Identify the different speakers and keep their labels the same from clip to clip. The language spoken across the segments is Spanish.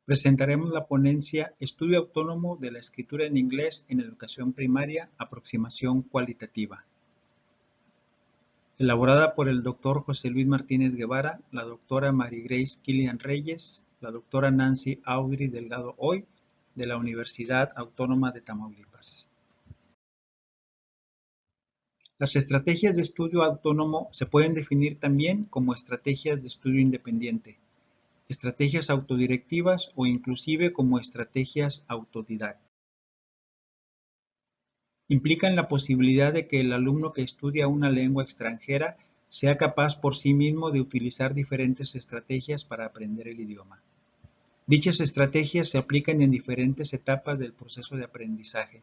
Speaker 1: Presentaremos la ponencia Estudio autónomo de la escritura en inglés en educación primaria, aproximación cualitativa. Elaborada por el Dr. José Luis Martínez Guevara, la doctora Mary Grace Kilian Reyes, la doctora Nancy Audrey Delgado Hoy, de la Universidad Autónoma de Tamaulipas. Las estrategias de estudio autónomo se pueden definir también como estrategias de estudio independiente, estrategias autodirectivas o inclusive como estrategias autodidactas. Implican la posibilidad de que el alumno que estudia una lengua extranjera sea capaz por sí mismo de utilizar diferentes estrategias para aprender el idioma. Dichas estrategias se aplican en diferentes etapas del proceso de aprendizaje,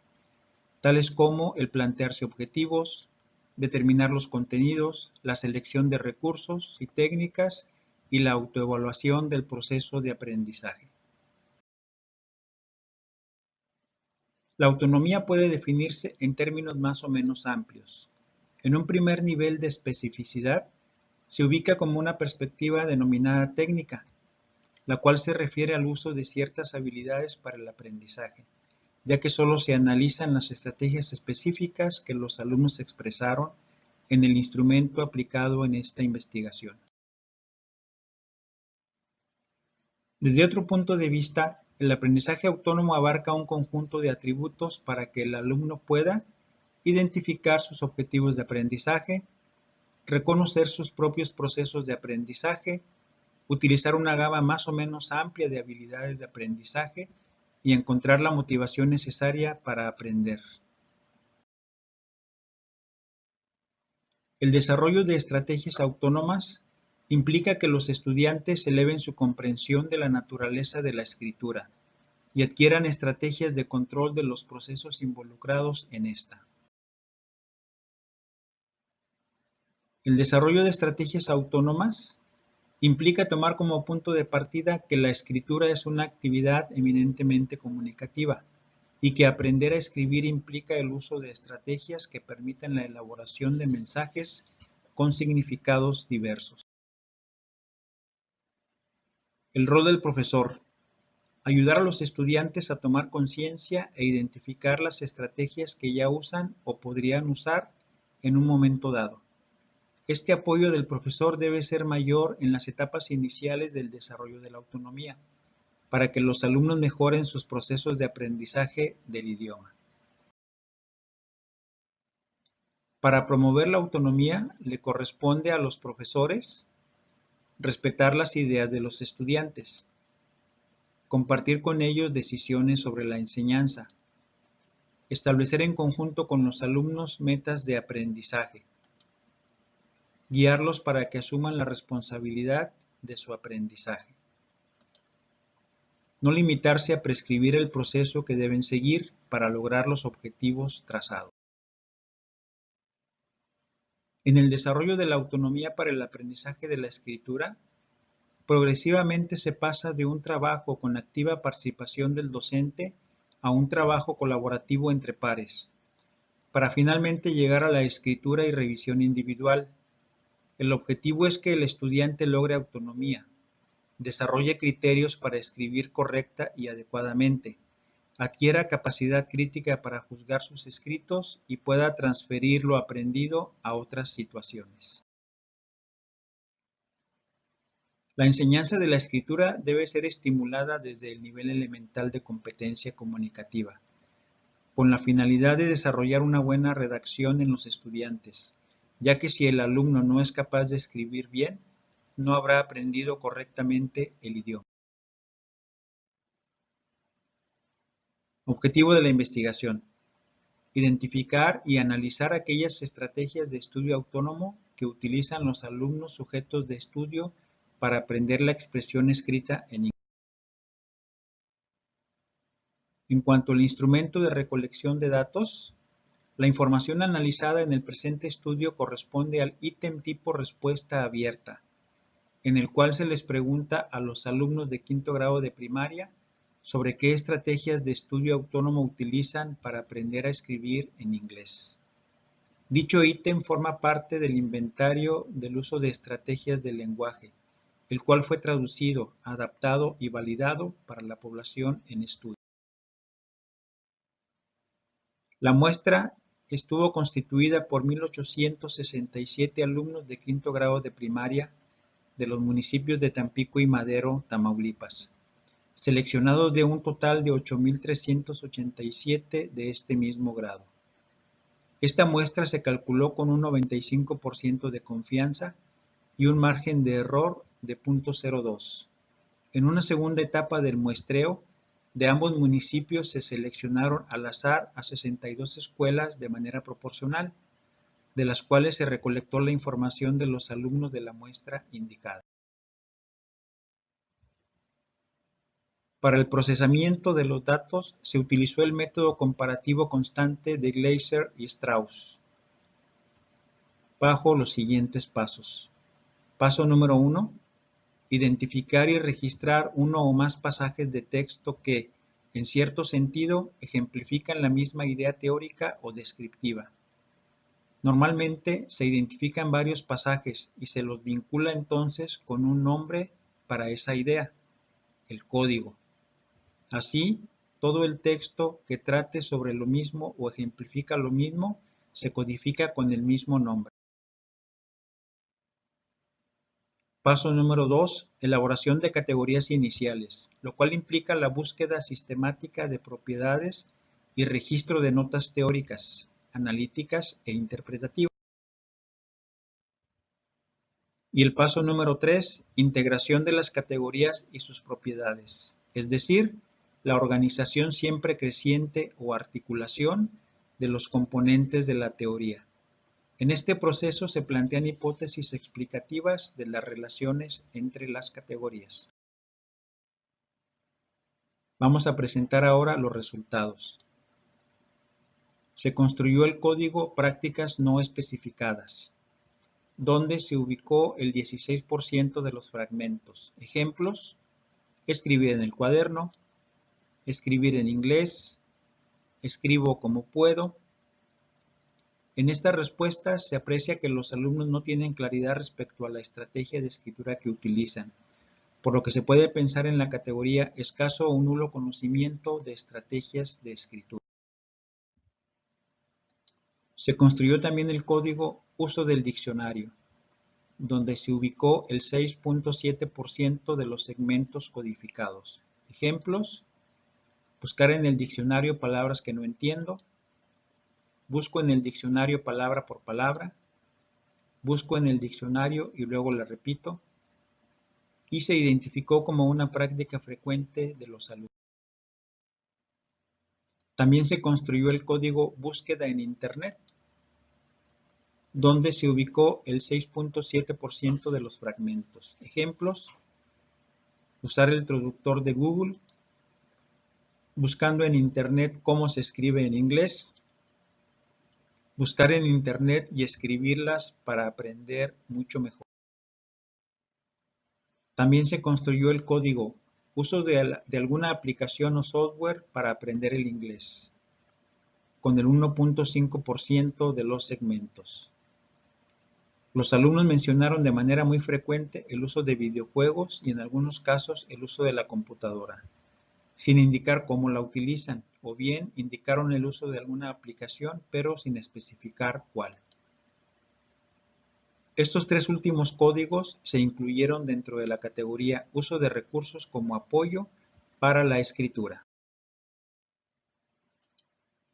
Speaker 1: tales como el plantearse objetivos, determinar los contenidos, la selección de recursos y técnicas y la autoevaluación del proceso de aprendizaje. La autonomía puede definirse en términos más o menos amplios. En un primer nivel de especificidad, se ubica como una perspectiva denominada técnica, la cual se refiere al uso de ciertas habilidades para el aprendizaje, ya que solo se analizan las estrategias específicas que los alumnos expresaron en el instrumento aplicado en esta investigación. Desde otro punto de vista, el aprendizaje autónomo abarca un conjunto de atributos para que el alumno pueda identificar sus objetivos de aprendizaje, reconocer sus propios procesos de aprendizaje, utilizar una gama más o menos amplia de habilidades de aprendizaje y encontrar la motivación necesaria para aprender. El desarrollo de estrategias autónomas implica que los estudiantes eleven su comprensión de la naturaleza de la escritura y adquieran estrategias de control de los procesos involucrados en esta. El desarrollo de estrategias autónomas implica tomar como punto de partida que la escritura es una actividad eminentemente comunicativa y que aprender a escribir implica el uso de estrategias que permiten la elaboración de mensajes con significados diversos. El rol del profesor: ayudar a los estudiantes a tomar conciencia e identificar las estrategias que ya usan o podrían usar en un momento dado. Este apoyo del profesor debe ser mayor en las etapas iniciales del desarrollo de la autonomía, para que los alumnos mejoren sus procesos de aprendizaje del idioma. Para promover la autonomía, le corresponde a los profesores respetar las ideas de los estudiantes, compartir con ellos decisiones sobre la enseñanza, establecer en conjunto con los alumnos metas de aprendizaje, guiarlos para que asuman la responsabilidad de su aprendizaje. No limitarse a prescribir el proceso que deben seguir para lograr los objetivos trazados. En el desarrollo de la autonomía para el aprendizaje de la escritura, progresivamente se pasa de un trabajo con activa participación del docente a un trabajo colaborativo entre pares, para finalmente llegar a la escritura y revisión individual. El objetivo es que el estudiante logre autonomía, desarrolle criterios para escribir correcta y adecuadamente, adquiera capacidad crítica para juzgar sus escritos y pueda transferir lo aprendido a otras situaciones. La enseñanza de la escritura debe ser estimulada desde el nivel elemental de competencia comunicativa, con la finalidad de desarrollar una buena redacción en los estudiantes, ya que si el alumno no es capaz de escribir bien, no habrá aprendido correctamente el idioma. Objetivo de la investigación: identificar y analizar aquellas estrategias de estudio autónomo que utilizan los alumnos sujetos de estudio para aprender la expresión escrita en inglés. En cuanto al instrumento de recolección de datos, la información analizada en el presente estudio corresponde al ítem tipo respuesta abierta, en el cual se les pregunta a los alumnos de quinto grado de primaria sobre qué estrategias de estudio autónomo utilizan para aprender a escribir en inglés. Dicho ítem forma parte del inventario del uso de estrategias del lenguaje el cual fue traducido, adaptado y validado para la población en estudio. La muestra estuvo constituida por 1,867 alumnos de quinto grado de primaria de los municipios de Tampico y Madero, Tamaulipas, seleccionados de un total de 8,387 de este mismo grado. Esta muestra se calculó con un 95% de confianza y un margen de error de 0.02. En una segunda etapa del muestreo, de ambos municipios se seleccionaron al azar a 62 escuelas de manera proporcional, de las cuales se recolectó la información de los alumnos de la muestra indicada. Para el procesamiento de los datos se utilizó el método comparativo constante de Gleiser y Strauss, bajo los siguientes pasos. Paso número 1. Identificar y registrar uno o más pasajes de texto que, en cierto sentido, ejemplifican la misma idea teórica o descriptiva. Normalmente se identifican varios pasajes y se los vincula entonces con un nombre para esa idea, el código. Así, todo el texto que trate sobre lo mismo o ejemplifica lo mismo se codifica con el mismo nombre. Paso número 2. Elaboración de categorías iniciales, lo cual implica la búsqueda sistemática de propiedades y registro de notas teóricas, analíticas e interpretativas. Y el paso número 3. Integración de las categorías y sus propiedades, es decir, la organización siempre creciente o articulación de los componentes de la teoría. En este proceso se plantean hipótesis explicativas de las relaciones entre las categorías. Vamos a presentar ahora los resultados. Se construyó el código Prácticas no especificadas, donde se ubicó el 16% de los fragmentos. Ejemplos: escribir en el cuaderno, escribir en inglés, escribo como puedo. En estas respuestas se aprecia que los alumnos no tienen claridad respecto a la estrategia de escritura que utilizan, por lo que se puede pensar en la categoría escaso o nulo conocimiento de estrategias de escritura. Se construyó también el código Uso del diccionario, donde se ubicó el 6.7% de los segmentos codificados. Ejemplos: buscar en el diccionario palabras que no entiendo, busco en el diccionario palabra por palabra, busco en el diccionario y luego la repito, y se identificó como una práctica frecuente de los alumnos. También se construyó el código Búsqueda en Internet, donde se ubicó el 6.7% de los fragmentos. Ejemplos: usar el traductor de Google, buscando en Internet cómo se escribe en inglés, buscar en Internet y escribirlas para aprender mucho mejor. También se construyó el código Uso de alguna aplicación o software para aprender el inglés, con el 1.5% de los segmentos. Los alumnos mencionaron de manera muy frecuente el uso de videojuegos y en algunos casos el uso de la computadora, sin indicar cómo la utilizan, o bien indicaron el uso de alguna aplicación pero sin especificar cuál. Estos tres últimos códigos se incluyeron dentro de la categoría Uso de recursos como apoyo para la escritura.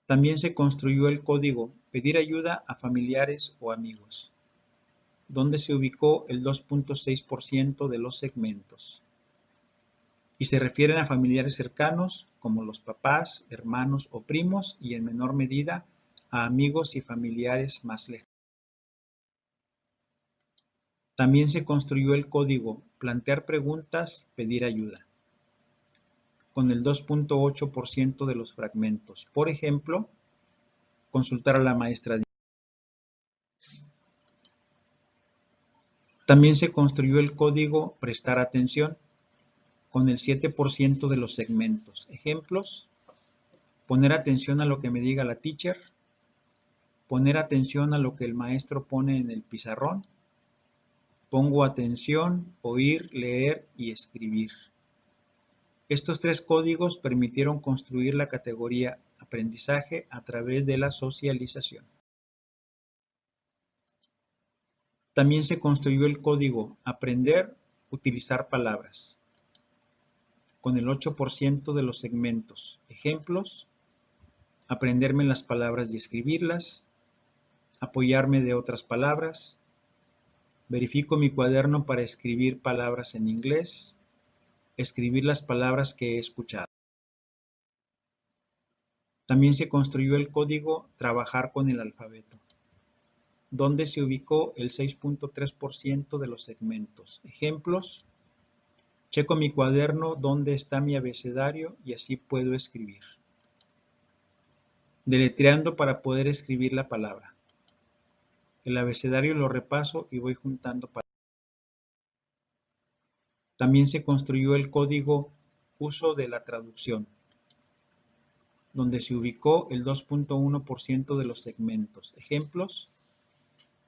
Speaker 1: También se construyó el código Pedir ayuda a familiares o amigos, donde se ubicó el 2.6% de los segmentos. Y se refieren a familiares cercanos como los papás, hermanos o primos y en menor medida a amigos y familiares más lejanos. También se construyó el código Plantear preguntas, pedir ayuda, con el 2.8% de los fragmentos. Por ejemplo, consultar a la maestra. También se construyó el código Prestar atención, con el 7% de los segmentos. Ejemplos: poner atención a lo que me diga la teacher, poner atención a lo que el maestro pone en el pizarrón, Pongo atención, oír, leer y escribir. Estos 3 códigos permitieron construir la categoría aprendizaje a través de la socialización. También se construyó el código aprender, utilizar palabras, con el 8% de los segmentos. Ejemplos: aprenderme las palabras y escribirlas, apoyarme de otras palabras, verifico mi cuaderno para escribir palabras en inglés, escribir las palabras que he escuchado. También se construyó el código trabajar con el alfabeto, donde se ubicó el 6.3% de los segmentos. Ejemplos: checo mi cuaderno donde está mi abecedario y así puedo escribir. Deletreando para poder escribir la palabra. El abecedario lo repaso y voy juntando palabras. También se construyó el código uso de la traducción, donde se ubicó el 2.1% de los segmentos. Ejemplos: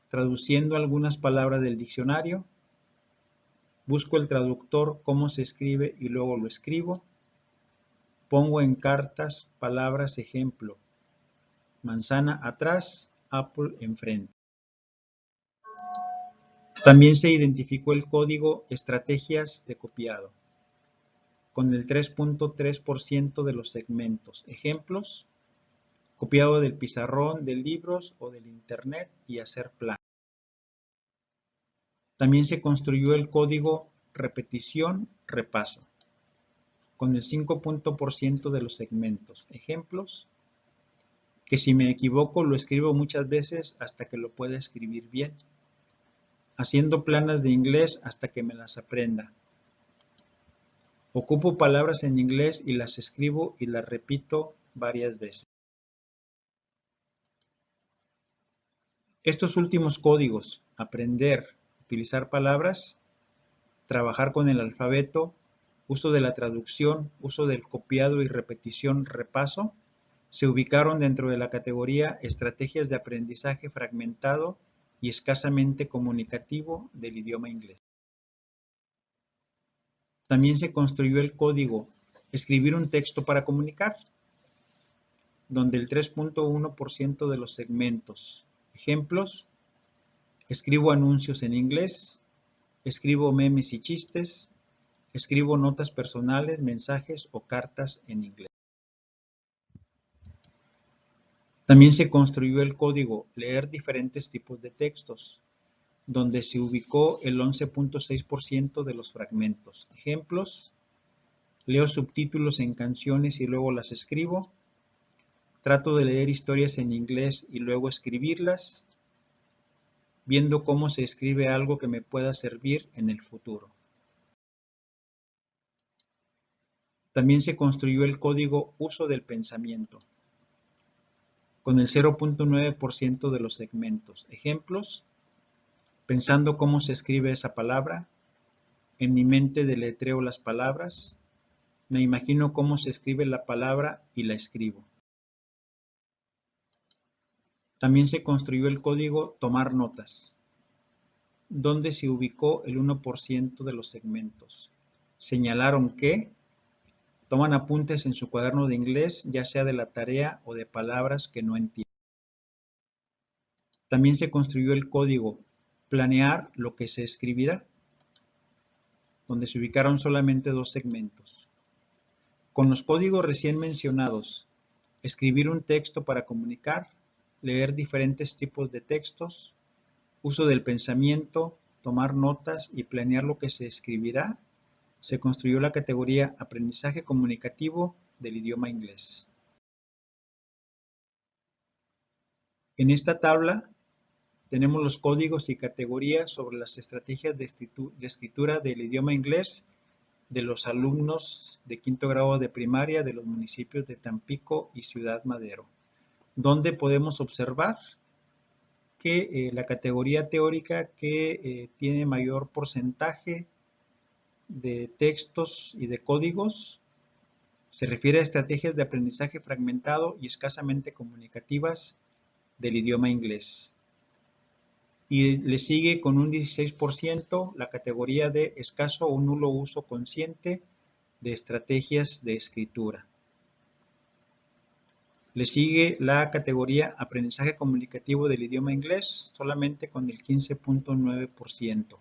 Speaker 1: traduciendo algunas palabras del diccionario, busco el traductor cómo se escribe y luego lo escribo, pongo en cartas palabras ejemplo, manzana atrás, apple enfrente. También se identificó el código estrategias de copiado, con el 3.3% de los segmentos. Ejemplos: copiado del pizarrón, de libros o del internet y hacer planos. También se construyó el código repetición, repaso, con el 5% de los segmentos. Ejemplos: que si me equivoco lo escribo muchas veces hasta que lo pueda escribir bien. Haciendo planas de inglés hasta que me las aprenda. Ocupo palabras en inglés y las escribo y las repito varias veces. Estos últimos códigos, aprender, utilizar palabras, trabajar con el alfabeto, uso de la traducción, uso del copiado y repetición, repaso, se ubicaron dentro de la categoría estrategias de aprendizaje fragmentado y escasamente comunicativo del idioma inglés. También se construyó el código escribir un texto para comunicar, donde el 3.1% de los segmentos. Ejemplos: escribo anuncios en inglés, escribo memes y chistes, escribo notas personales, mensajes o cartas en inglés. También se construyó el código leer diferentes tipos de textos, donde se ubicó el 11.6% de los fragmentos. Ejemplos: leo subtítulos en canciones y luego las escribo, trato de leer historias en inglés y luego escribirlas, viendo cómo se escribe algo que me pueda servir en el futuro. También se construyó el código uso del pensamiento, con el 0.9% de los segmentos. Ejemplos: pensando cómo se escribe esa palabra, en mi mente deletreo las palabras, me imagino cómo se escribe la palabra y la escribo. También se construyó el código tomar notas, donde se ubicó el 1% de los segmentos. Señalaron que toman apuntes en su cuaderno de inglés, ya sea de la tarea o de palabras que no entienden. También se construyó el código planear lo que se escribirá, donde se ubicaron solamente 2 segmentos. Con los códigos recién mencionados, escribir un texto para comunicar, leer diferentes tipos de textos, uso del pensamiento, tomar notas y planear lo que se escribirá, se construyó la categoría aprendizaje comunicativo del idioma inglés. En esta tabla tenemos los códigos y categorías sobre las estrategias de escritura del idioma inglés de los alumnos de quinto grado de primaria de los municipios de Tampico y Ciudad Madero, donde podemos observar que la categoría teórica que tiene mayor porcentaje de textos y de códigos se refiere a estrategias de aprendizaje fragmentado y escasamente comunicativas del idioma inglés. y le sigue con un 16% la categoría de escaso o nulo uso consciente de estrategias de escritura. Le sigue la categoría aprendizaje comunicativo del idioma inglés, solamente con el 15.9%.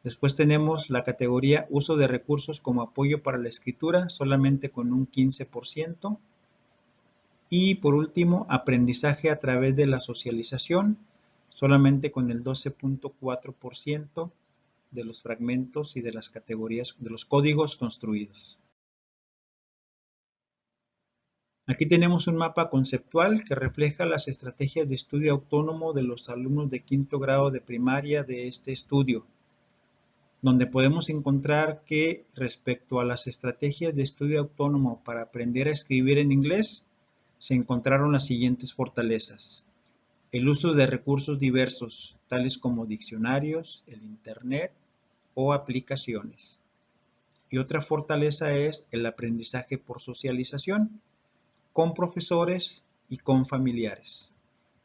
Speaker 1: Después tenemos la categoría uso de recursos como apoyo para la escritura, solamente con un 15%. Y por último, aprendizaje a través de la socialización, solamente con el 12.4% de los fragmentos y de las categorías de los códigos construidos. Aquí tenemos un mapa conceptual que refleja las estrategias de estudio autónomo de los alumnos de quinto grado de primaria de este estudio, donde podemos encontrar que respecto a las estrategias de estudio autónomo para aprender a escribir en inglés, se encontraron las siguientes fortalezas. El uso de recursos diversos, tales como diccionarios, el Internet o aplicaciones. Y otra fortaleza es el aprendizaje por socialización, con profesores y con familiares.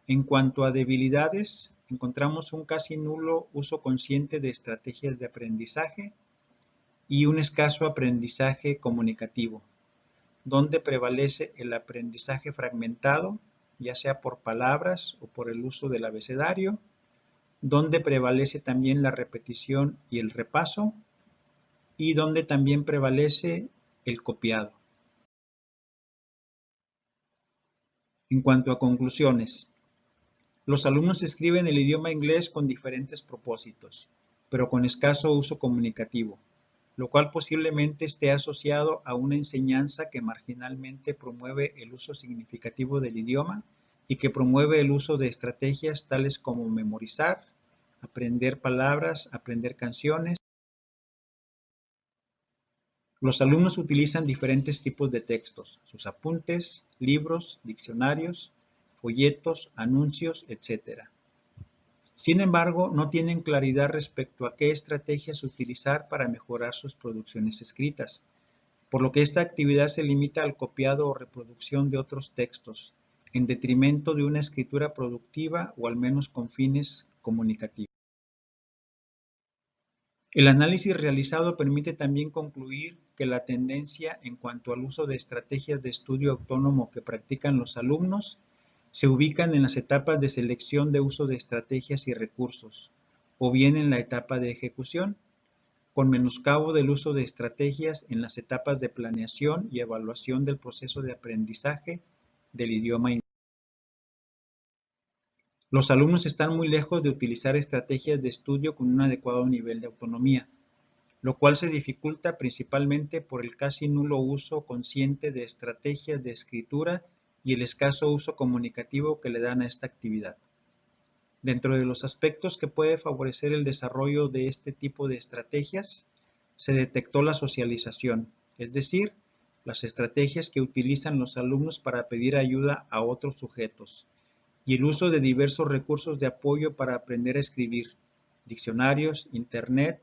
Speaker 1: En cuanto a debilidades, encontramos un casi nulo uso consciente de estrategias de aprendizaje y un escaso aprendizaje comunicativo, donde prevalece el aprendizaje fragmentado, ya sea por palabras o por el uso del abecedario, donde prevalece también la repetición y el repaso, y donde también prevalece el copiado. En cuanto a conclusiones, los alumnos escriben el idioma inglés con diferentes propósitos, pero con escaso uso comunicativo, lo cual posiblemente esté asociado a una enseñanza que marginalmente promueve el uso significativo del idioma y que promueve el uso de estrategias tales como memorizar, aprender palabras, aprender canciones. Los alumnos utilizan diferentes tipos de textos, sus apuntes, libros, diccionarios, folletos, anuncios, etc. Sin embargo, no tienen claridad respecto a qué estrategias utilizar para mejorar sus producciones escritas, por lo que esta actividad se limita al copiado o reproducción de otros textos, en detrimento de una escritura productiva o al menos con fines comunicativos. El análisis realizado permite también concluir que la tendencia en cuanto al uso de estrategias de estudio autónomo que practican los alumnos se ubican en las etapas de selección de uso de estrategias y recursos, o bien en la etapa de ejecución, con menoscabo del uso de estrategias en las etapas de planeación y evaluación del proceso de aprendizaje del idioma inglés. Los alumnos están muy lejos de utilizar estrategias de estudio con un adecuado nivel de autonomía, lo cual se dificulta principalmente por el casi nulo uso consciente de estrategias de escritura y el escaso uso comunicativo que le dan a esta actividad. Dentro de los aspectos que puede favorecer el desarrollo de este tipo de estrategias, se detectó la socialización, es decir, las estrategias que utilizan los alumnos para pedir ayuda a otros sujetos, y el uso de diversos recursos de apoyo para aprender a escribir, diccionarios, Internet.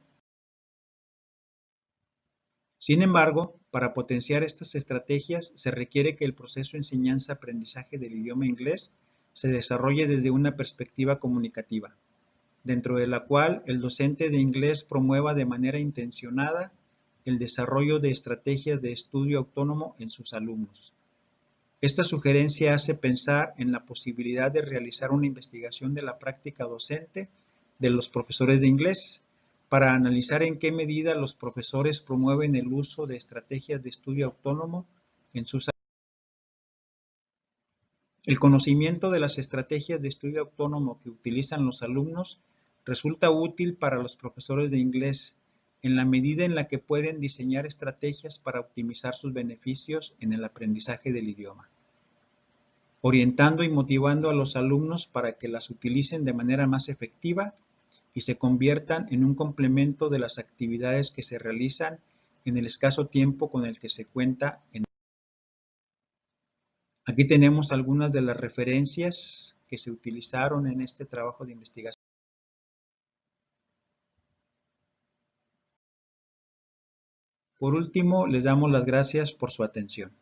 Speaker 1: Sin embargo, para potenciar estas estrategias se requiere que el proceso de enseñanza-aprendizaje del idioma inglés se desarrolle desde una perspectiva comunicativa, dentro de la cual el docente de inglés promueva de manera intencionada el desarrollo de estrategias de estudio autónomo en sus alumnos. Esta sugerencia hace pensar en la posibilidad de realizar una investigación de la práctica docente de los profesores de inglés, para analizar en qué medida los profesores promueven el uso de estrategias de estudio autónomo en sus alumnos. El conocimiento de las estrategias de estudio autónomo que utilizan los alumnos resulta útil para los profesores de inglés en la medida en la que pueden diseñar estrategias para optimizar sus beneficios en el aprendizaje del idioma, orientando y motivando a los alumnos para que las utilicen de manera más efectiva y se conviertan en un complemento de las actividades que se realizan en el escaso tiempo con el que se cuenta. Aquí tenemos algunas de las referencias que se utilizaron en este trabajo de investigación. Por último, les damos las gracias por su atención.